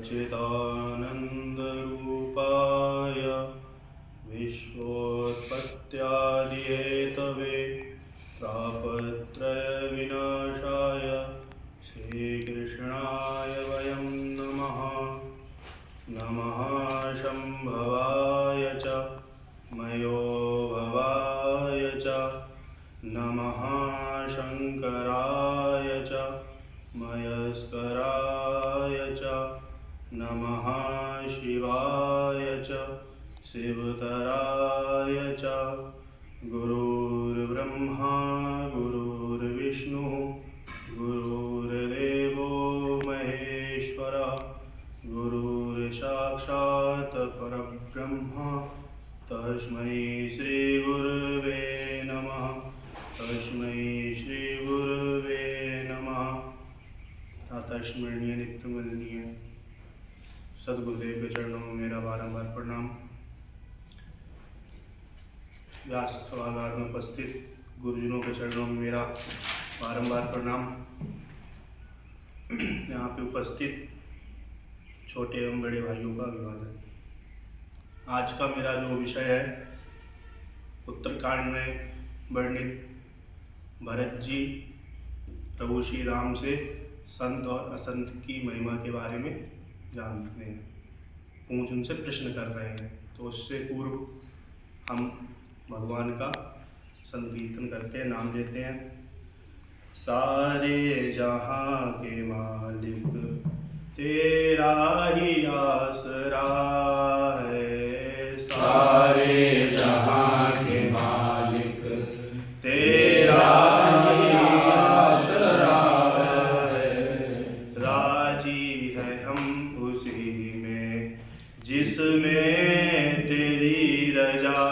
सच्चिदानन्दरूपाय विश्वोत्पत्त्यादिहेतवे तापत्रयविनाशाय श्रीकृष्णाय वयं नमः। नमः शम्भवाय च मयोभवाय च नमः शङ्कराय च मयस्कराय च नमः शिवाय च शिवतराय च। गुरुर्ब्रह्मा गुरुर्विष्णुः गुरुर्देवो महेश्वरः गुरुर्साक्षात् परब्रह्म तस्मै श्रीगुरुवे नमः। तस्मै श्रीगुरुवे नमः। स्मरणीय नित्यवंदनीय सद्गुरुदेव के चरणों में मेरा बारंबार प्रणाम। व्यास सभागार में उपस्थित गुरुजनों के चरणों में मेरा बारंबार प्रणाम। यहाँ पे उपस्थित छोटे एवं बड़े भाइयों का अभिवादन। आज का मेरा जो विषय है उत्तरकांड में वर्णित भरत जी प्रभु श्री राम से संत और असंत की महिमा के बारे में जानते हैं। पूछ उनसे प्रश्न कर रहे हैं, तो उससे पूर्व हम भगवान का संकीर्तन करते हैं, नाम लेते हैं। सारे जहां के मालिक तेरा ही आसरा है। सारे जहां के मालिक तेरा जिसमें तेरी रजा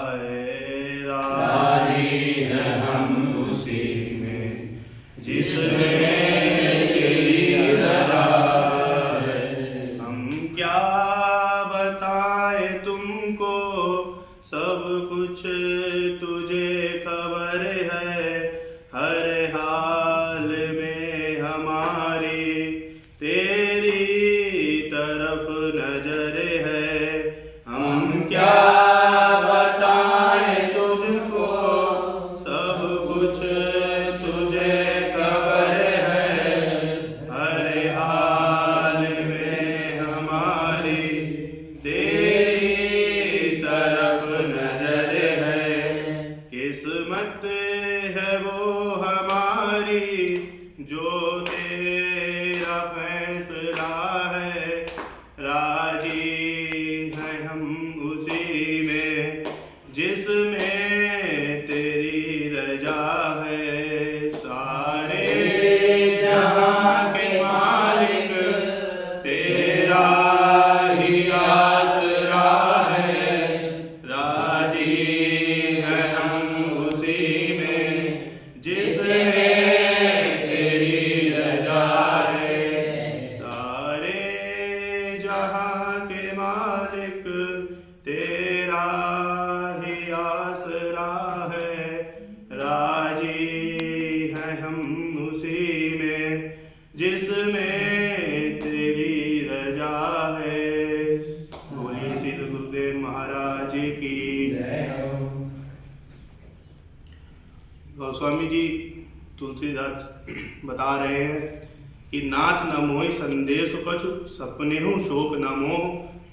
है। राजी है हम उसी में जिसमें तेरी रजा है। हम क्या बताएं तुमको सब कुछ तुझे खबर है। हर हाल में हमारी तेरी तरफ नजर है। हम क्या बताएं तुझको सब कुछ तुझे खबर है। हर हाल में हमारी तेरी तरफ नजर है। किस्मत है वो हमारी जो तेरा फैसला है। राजी है हम उसी में जिसमें तेरी रजा है। सारे जहां के मालिक तेरा ही आसरा है। राजी है हम उसी में जिसमें तेरी रजा है। सारे जहां के मालिक तेरा ही आसरा है। राजी है हम उसी में जिसमें तेरी रजा है। बोलिए श्री गुरुदेव महाराज की जय। गोस्वामी जी तुलसीदास बता रहे हैं कि नाथ न मोहि संदेश कछु सपने हूँ शोक न मोह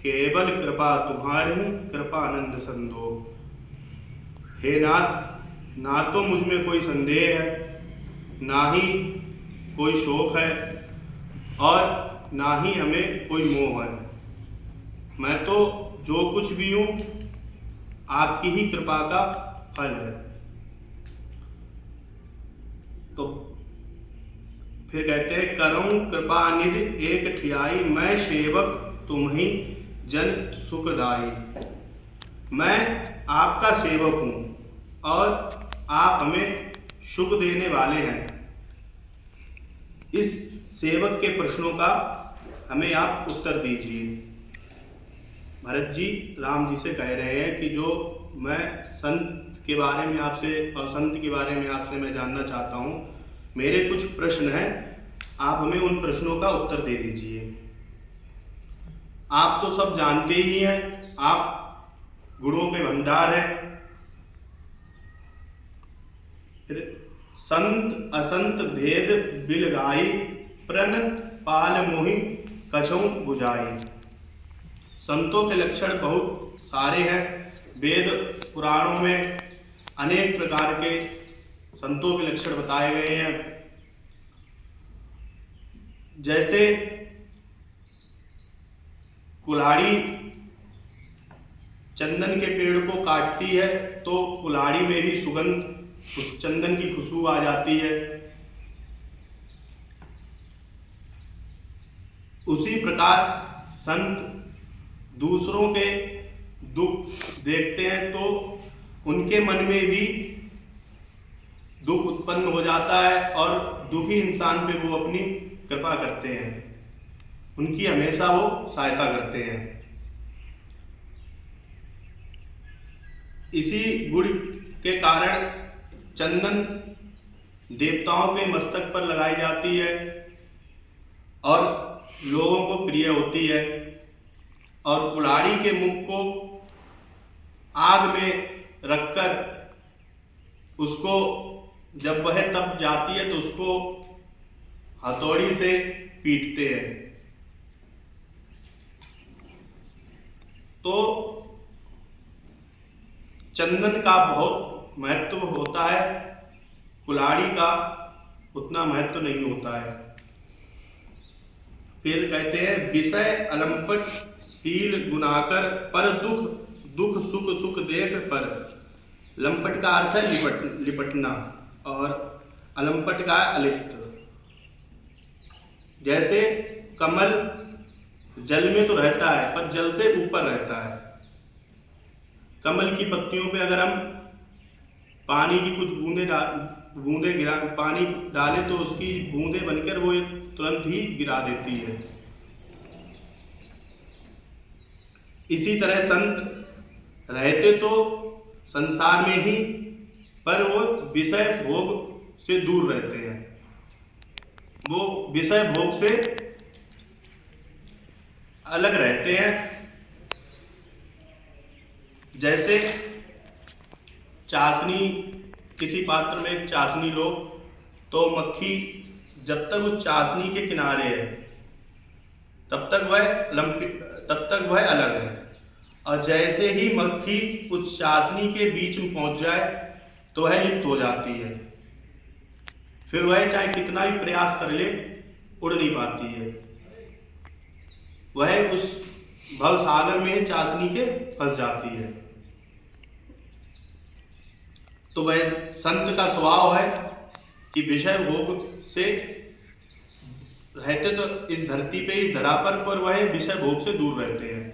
केवल कृपा तुम्हारे कृपानंद संदोह। हे नाथ, ना तो मुझ में कोई संदेह है, ना ही कोई शोक है और ना ही हमें कोई मोह है। मैं तो जो कुछ भी हूँ आपकी ही कृपा का फल है। तो फिर कहते हैं करऊं कृपा निधि एक ठियाई मैं सेवक तुम ही जन सुखदाई। मैं आपका सेवक हूं और आप हमें सुख देने वाले हैं। इस सेवक के प्रश्नों का हमें आप उत्तर दीजिए। भरत जी राम जी से कह रहे हैं कि जो मैं संत के बारे में आपसे और संत के बारे में आपसे मैं जानना चाहता हूँ। मेरे कुछ प्रश्न हैं, आप हमें उन प्रश्नों का उत्तर दे दीजिए। आप तो सब जानते ही हैं, आप गुणों के भंडार हैं। फिर संत असंत भेद बिल गाई, प्रणत पाल मोहि कछौ बुझाई। संतों के लक्षण बहुत सारे हैं। वेद पुराणों में अनेक प्रकार के संतों के लक्षण बताए गए हैं। जैसे कुल्हाड़ी चंदन के पेड़ को काटती है तो कुल्हाड़ी में भी सुगंध, चंदन की खुशबू आ जाती है। उसी प्रकार संत दूसरों के दुख देखते हैं तो उनके मन में भी दुख उत्पन्न हो जाता है और दुखी इंसान पे वो अपनी कृपा करते हैं, उनकी हमेशा वो सहायता करते हैं। इसी गुण के कारण चंदन देवताओं के मस्तक पर लगाई जाती है और लोगों को प्रिय होती है। और कुल्हाड़ी के मुख को आग में रखकर उसको जब वह तप जाती है तो उसको हथौड़ी से पीटते हैं। तो चंदन का बहुत महत्व होता है, कुल्हाड़ी का उतना महत्व नहीं होता है। फिर कहते हैं विषय अलंपट शील गुनाकर, पर दुख सुख सुख देख पर। लंपट का अर्थ है लिपटना और अलंपट का अलिप्त। जैसे कमल जल में तो रहता है पर जल से ऊपर रहता है। कमल की पत्तियों पे अगर हम पानी की कुछ बूंदे गिरा पानी डालें तो उसकी बूंदे बनकर वो तुरंत ही गिरा देती है। इसी तरह संत रहते तो संसार में ही, पर वो विषय भोग से दूर रहते हैं। वो विषय भोग से अलग रहते हैं। जैसे चाशनी, किसी पात्र में एक चाशनी लो तो मक्खी जब तक उस चाशनी के किनारे है तब तक वह अलग है, और जैसे ही मक्खी उस चाशनी के बीच में पहुंच जाए तो वह लिप्त हो जाती है। फिर वह चाहे कितना भी प्रयास कर ले उड़ नहीं पाती है, वह उस भव सागर में चाशनी के फंस जाती है। तो वह संत का स्वभाव है कि विषय भोग से रहते तो इस धरती पे, इस धरा पर वह विषय भोग से दूर रहते हैं।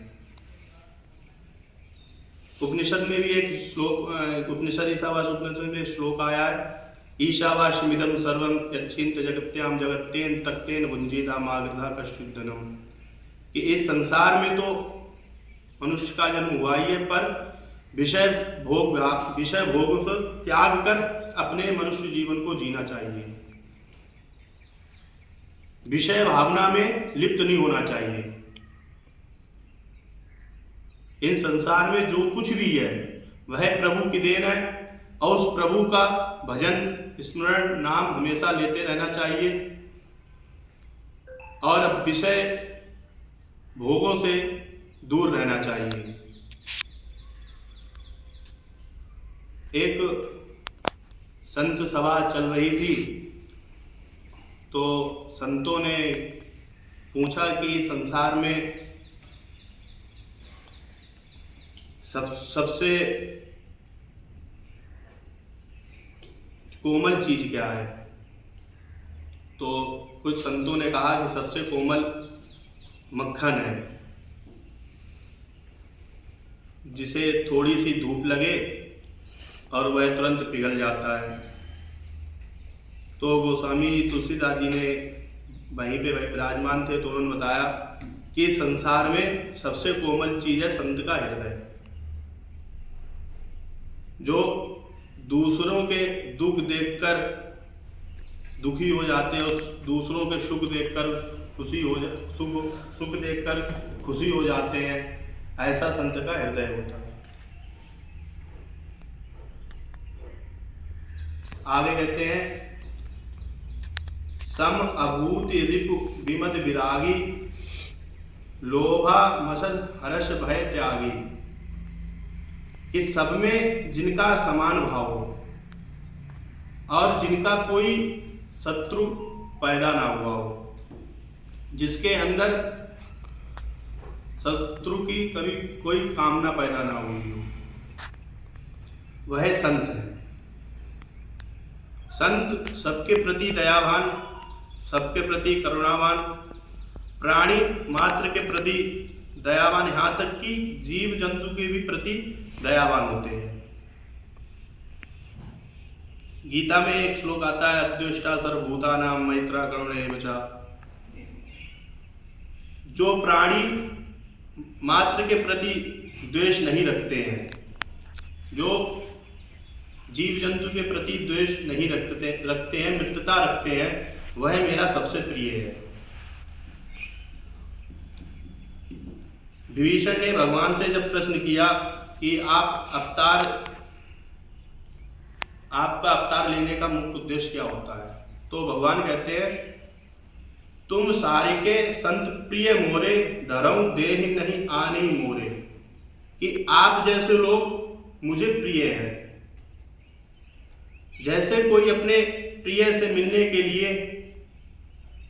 उपनिषद में भी एक श्लोक, उपनिषद ईशावास उपनिषद में श्लोक आया है, ईशावास्यमिदं सर्वं यच्चिंत जगत्याम जगत्तेन तत्तेन भुंजीता मागधा कश्चिदनम। कि इस संसार में तो मनुष्य का जन्म हुआ ही है, पर विषय भोग से त्याग कर अपने मनुष्य जीवन को जीना चाहिए। विषय भावना में लिप्त नहीं होना चाहिए। इन संसार में जो कुछ भी है वह प्रभु की देन है और उस प्रभु का भजन स्मरण नाम हमेशा लेते रहना चाहिए और विषय भोगों से दूर रहना चाहिए। एक संत सभा चल रही थी तो संतों ने पूछा कि संसार में सबसे कोमल चीज क्या है। तो कुछ संतों ने कहा कि सबसे कोमल मक्खन है, जिसे थोड़ी सी धूप लगे और वह तुरंत पिघल जाता है। तो गोस्वामी तुलसीदास जी ने वहीं पे विराजमान थे तो उन्होंने बताया कि संसार में सबसे कोमल चीज है संत का हृदय, जो दूसरों के दुख देखकर दुखी हो जाते हैं, दूसरों के सुख देखकर खुशी हो जा सुख देखकर खुशी हो जाते हैं, ऐसा संत का हृदय होता है। आगे कहते हैं, सम अभूति रिपु विमद विरागी, लोभा मसद हर्ष भय त्यागी। कि सब में जिनका समान भाव हो और जिनका कोई शत्रु पैदा ना हुआ हो, जिसके अंदर शत्रु की कभी कोई कामना पैदा ना हुई हो, वह संत है। संत सबके प्रति दयावान, सबके प्रति करुणावान, प्राणी मात्र के प्रति दयावान, यहाँ तक कि जीव जंतु के भी प्रति दयावान होते हैं। गीता में एक श्लोक आता है, अद्वेष्टा सर्वभूतानां मैत्रा करुणैव च। जो प्राणी मात्र के प्रति द्वेष नहीं रखते हैं, जो जीव जंतु के प्रति द्वेष नहीं रखते हैं, मित्रता रखते हैं, वह मेरा सबसे प्रिय है। विभीषण ने भगवान से जब प्रश्न किया कि आपका अवतार लेने का मुख्य उद्देश्य क्या होता है, तो भगवान कहते हैं, तुम सारिके संत प्रिय मोरे, धरऊं देहि नहीं आने मोरे। कि आप जैसे लोग मुझे प्रिय हैं। जैसे कोई अपने प्रिय से मिलने के लिए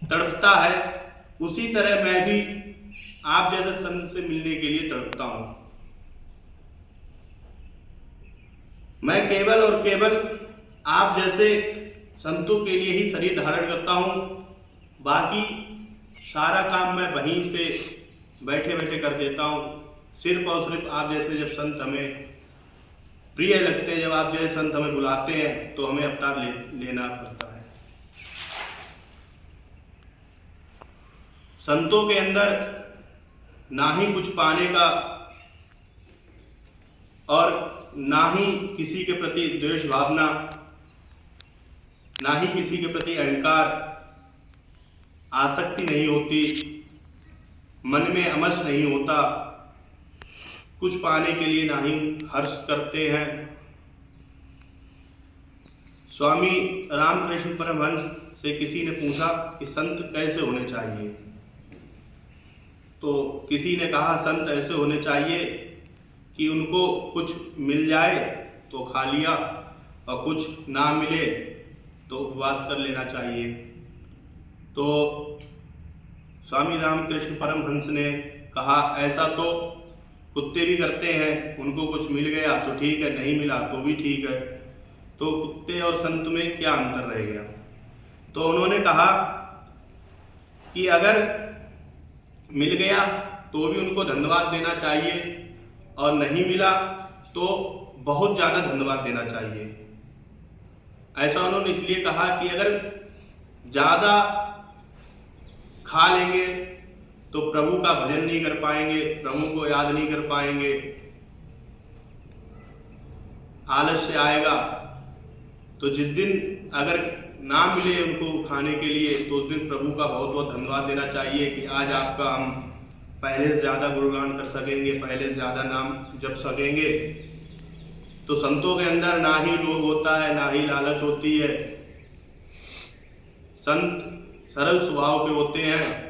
तड़पता है, उसी तरह मैं भी आप जैसे संत से मिलने के लिए तड़पता हूं। मैं केवल और केवल आप जैसे संतों के लिए ही शरीर धारण करता हूं। बाकी सारा काम मैं वहीं से बैठे बैठे कर देता हूं। सिर्फ और सिर्फ आप जैसे जब संत हमें प्रिय लगते हैं, जब आप जैसे संत हमें बुलाते हैं, तो हमें अवतार लेना पड़ता है। संतों के अंदर ना ही कुछ पाने का और ना ही किसी के प्रति द्वेष भावना, ना ही किसी के प्रति अहंकार, आसक्ति नहीं होती, मन में अमच नहीं होता, कुछ पाने के लिए ना ही हर्ष करते हैं। स्वामी रामकृष्ण परमहंस से किसी ने पूछा कि संत कैसे होने चाहिए, तो किसी ने कहा संत ऐसे होने चाहिए कि उनको कुछ मिल जाए तो खा लिया और कुछ ना मिले तो उपवास कर लेना चाहिए। तो स्वामी रामकृष्ण परमहंस ने कहा, ऐसा तो कुत्ते भी करते हैं, उनको कुछ मिल गया तो ठीक है, नहीं मिला तो भी ठीक है, तो कुत्ते और संत में क्या अंतर रह गया। तो उन्होंने कहा कि अगर मिल गया तो भी उनको धन्यवाद देना चाहिए और नहीं मिला तो बहुत ज़्यादा धन्यवाद देना चाहिए। ऐसा उन्होंने इसलिए कहा कि अगर ज़्यादा खा लेंगे तो प्रभु का भजन नहीं कर पाएंगे, प्रभु को याद नहीं कर पाएंगे, आलस्य आएगा। तो जिस दिन अगर ना मिले उनको खाने के लिए, तो उस दिन प्रभु का बहुत बहुत धन्यवाद देना चाहिए कि आज आपका हम पहले से ज़्यादा गुणगान कर सकेंगे, पहले से ज़्यादा नाम जप सकेंगे। तो संतों के अंदर ना ही लोभ होता है, ना ही लालच होती है। संत सरल स्वभाव के होते हैं।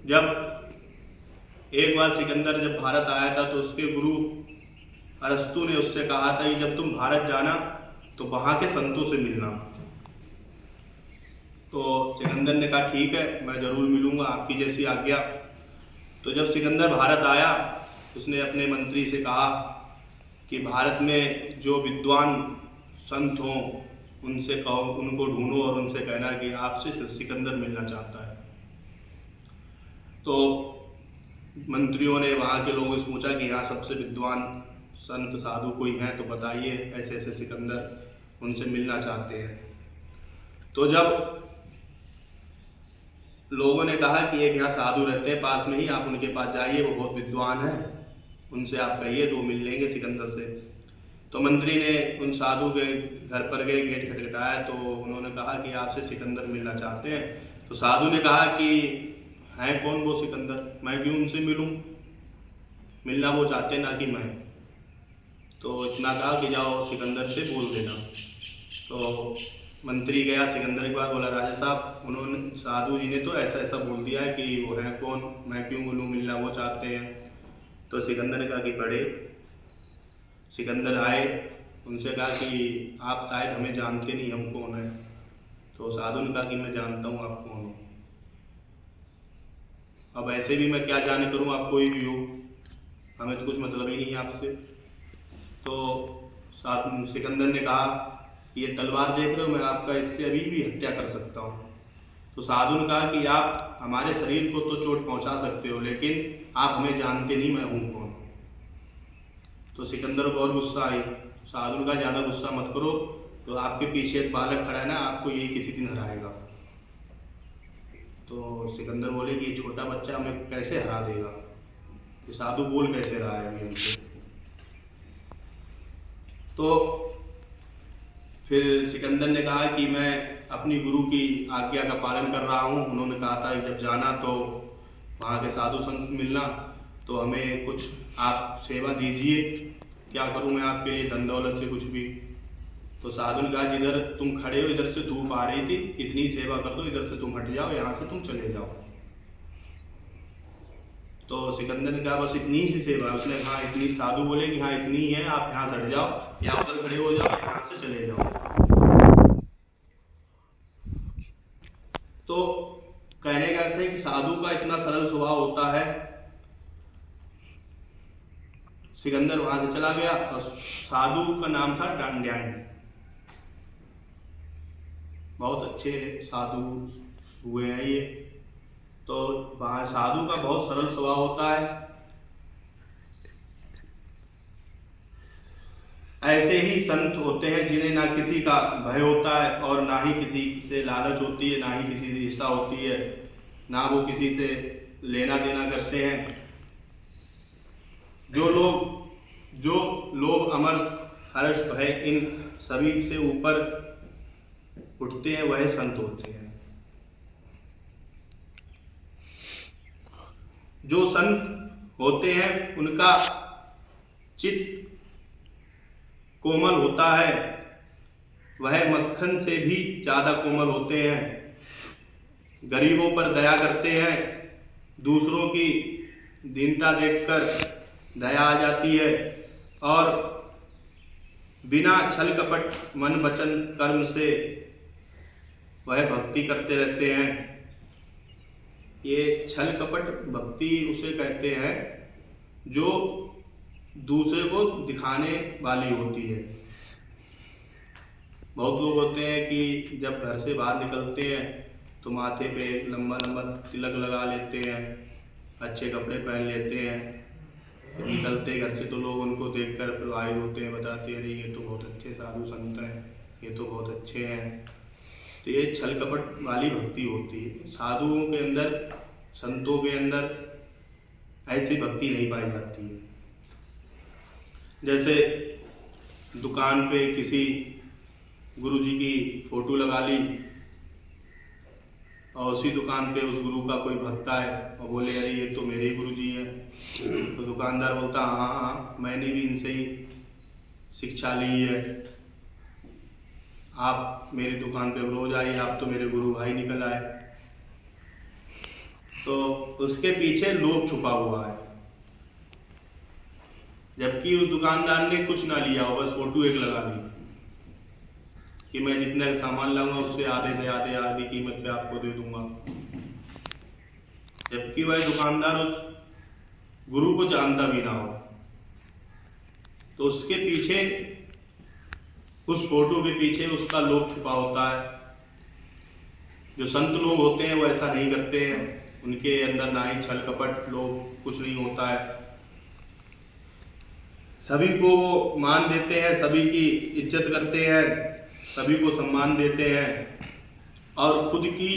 जब एक बार सिकंदर जब भारत आया था, तो उसके गुरु अरस्तु ने उससे कहा था कि जब तुम भारत जाना तो वहाँ के संतों से मिलना। तो सिकंदर ने कहा ठीक है, मैं जरूर मिलूंगा, आपकी जैसी आज्ञा। तो जब सिकंदर भारत आया, उसने अपने मंत्री से कहा कि भारत में जो विद्वान संत हों उनसे कहो, उनको ढूंढो और उनसे कहना कि आपसे सिकंदर मिलना चाहता है। तो मंत्रियों ने वहाँ के लोगों से पूछा कि यहाँ सबसे विद्वान संत साधु कोई हैं तो बताइए, ऐसे ऐसे सिकंदर उनसे मिलना चाहते हैं। तो जब लोगों ने कहा कि एक यहाँ साधु रहते हैं पास में ही, आप उनके पास जाइए, वो बहुत विद्वान हैं, उनसे आप कहिए तो मिल लेंगे सिकंदर से। तो मंत्री ने उन साधु के घर पर गए, गेट खटखटाया तो उन्होंने कहा कि आपसे सिकंदर मिलना चाहते हैं। तो साधु ने कहा कि हैं कौन वो सिकंदर, मैं क्यों उनसे मिलूं, मिलना वो चाहते ना कि मैं। तो इतना कहा कि जाओ सिकंदर से बोल देना। तो मंत्री गया सिकंदर के पास, बोला राजा साहब उन्होंने, साधु जी ने तो ऐसा ऐसा बोल दिया है कि वो है कौन, मैं क्यों बोलूँ, मिलना वो चाहते हैं। तो सिकंदर ने कहा कि बड़े। सिकंदर आए, उनसे कहा कि आप शायद हमें जानते नहीं, हम कौन हैं। तो साधु ने कहा कि मैं जानता हूँ आप कौन हो, अब ऐसे भी मैं क्या जाने करूँ, आप कोई भी हो, हमें तो कुछ मतलब ही नहीं है आपसे। तो सिकंदर ने कहा ये तलवार देख रहे हो, मैं आपका इससे अभी भी हत्या कर सकता हूँ। तो साधु ने कहा कि आप हमारे शरीर को तो चोट पहुँचा सकते हो, लेकिन आप हमें जानते नहीं मैं हूँ कौन। तो सिकंदर को और गुस्सा आई। साधु ने कहा ज़्यादा गुस्सा मत करो, तो आपके पीछे एक बालक खड़ा है ना, आपको यही किसी दिन हराएगा। तो सिकंदर बोले कि छोटा बच्चा हमें कैसे हरा देगा, ये साधु बोल कैसे रहा है अभी हमसे। तो फिर सिकंदर ने कहा कि मैं अपनी गुरु की आज्ञा का पालन कर रहा हूँ, उन्होंने कहा था जब जाना तो वहाँ के साधु संत से मिलना, तो हमें कुछ आप सेवा दीजिए, क्या करूँ मैं आपके लिए, धन दौलत से कुछ भी। तो साधु ने कहा जिधर तुम खड़े हो इधर से धूप आ रही थी, इतनी सेवा कर दो, इधर से तुम हट जाओ, यहाँ से तुम चले जाओ। तो सिकंदर ने कहा बस इतनी सी सेवा, उसने कहा इतनी, साधु बोले कि हाँ इतनी है, आप यहाँ से हट जाओ या उधर खड़े हो जाओ, यहाँ से चले जाओ। तो कहने का अर्थ है कि साधु का इतना सरल स्वभाव होता है। सिकंदर वहां से चला गया और साधु का नाम था डांड्यान। बहुत अच्छे साधु हुए हैं ये। तो वहाँ साधु का बहुत सरल स्वभाव होता है। ऐसे ही संत होते हैं जिन्हें ना किसी का भय होता है और ना ही किसी से लालच होती है, ना ही किसी से ईर्ष्या होती है, ना वो किसी से लेना देना करते हैं। जो लोग अमर हर्ष भय इन सभी से ऊपर उठते हैं वह संत होते हैं। जो संत होते हैं उनका चित्त कोमल होता है, वह मक्खन से भी ज्यादा कोमल होते हैं। गरीबों पर दया करते हैं, दूसरों की दीनता देखकर दया आ जाती है और बिना छल कपट मन वचन कर्म से वह भक्ति करते रहते हैं। ये छल कपट भक्ति उसे कहते हैं जो दूसरे को दिखाने वाली होती है। बहुत लोग होते हैं कि जब घर से बाहर निकलते हैं तो माथे पे लंबा लंबा तिलक लगा लेते हैं, अच्छे कपड़े पहन लेते हैं, तो निकलते घर से तो लोग उनको देखकर प्रभावित होते हैं, बताते हैं अरे ये तो बहुत अच्छे साधु संत हैं, ये तो बहुत अच्छे हैं। तो ये छल कपट वाली भक्ति होती है। साधुओं के अंदर, संतों के अंदर ऐसी भक्ति नहीं पाई जाती है। जैसे दुकान पे किसी गुरुजी की फोटो लगा ली और उसी दुकान पे उस गुरु का कोई भक्त है और बोले अरे ये तो मेरे ही गुरुजी हैं, तो दुकानदार बोलता हाँ हाँ मैंने भी इनसे ही शिक्षा ली है, आप मेरी दुकान पे रोज आइए, आप तो मेरे गुरु भाई निकल आए। तो उसके पीछे लोभ छुपा हुआ है, जबकि उस दुकानदार ने कुछ ना लिया हो, बस फोटो एक लगा ली कि मैं जितना सामान लाऊंगा उससे आधे से आधी कीमत पे आपको दे दूंगा। जबकि वह दुकानदार उस गुरु को जानता भी ना हो। तो उसके पीछे, उस फोटो के पीछे उसका लोभ छुपा होता है। जो संत लोग होते हैं वो ऐसा नहीं करते हैं, उनके अंदर ना ही छल कपट लोभ कुछ नहीं होता है। सभी को वो मान देते हैं, सभी की इज्जत करते हैं, सभी को सम्मान देते हैं और खुद की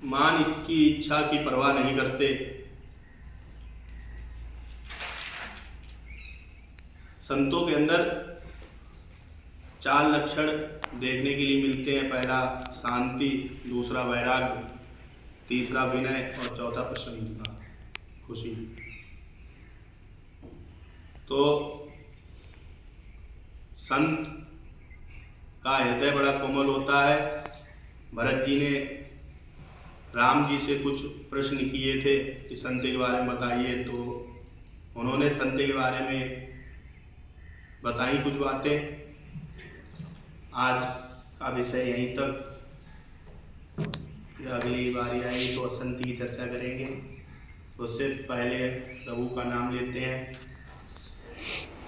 मान की इच्छा की परवाह नहीं करते। संतों के अंदर 4 लक्षण देखने के लिए मिलते हैं। पहला शांति, दूसरा वैराग्य, तीसरा विनय और चौथा प्रसन्नता, खुशी। तो संत का हृदय बड़ा कोमल होता है। भरत जी ने राम जी से कुछ प्रश्न किए थे कि संत के बारे में बताइए, तो उन्होंने संत के बारे में बताई कुछ बातें। आज का विषय यहीं तक, अगली बारी आएगी तो संत की चर्चा करेंगे। उससे पहले प्रभु का नाम लेते हैं।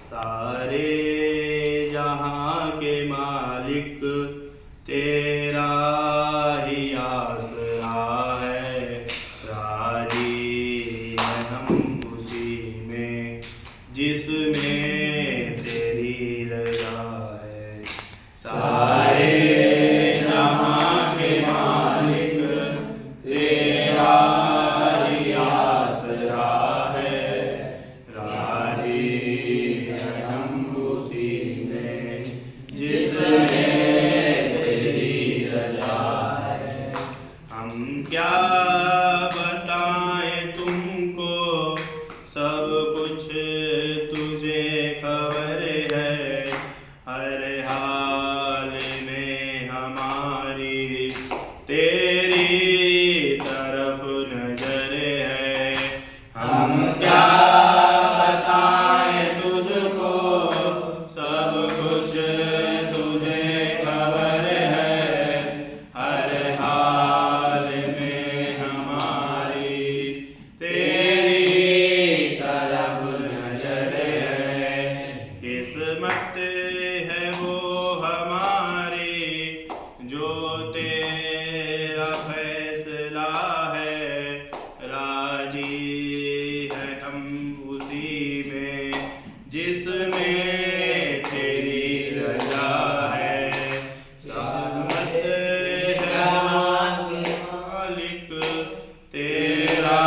सारे जहां के मालिक तेरा ही आसरा है, राजी हैं हम उसी में जिसमें तेरी रजा है। सारे जहां के मालिक तेरा ही आसरा है, राजी हैं हम उसी में जिसमें क्या बताएं तुमको, सब कुछ तुझे खबर है। हर हाल में हमारी तेरी तरफ नजर है। हम क्या बताएं तुझको, सब कुछ तुझे खबर है। हर हाल में हमारी तेरी तरफ नजर है। किस्मत है वो हमारी जो तेरा फैसला है, राजी है हम उसी में जिसमें तेरी रजा है। किस्मत है मालिक तेरा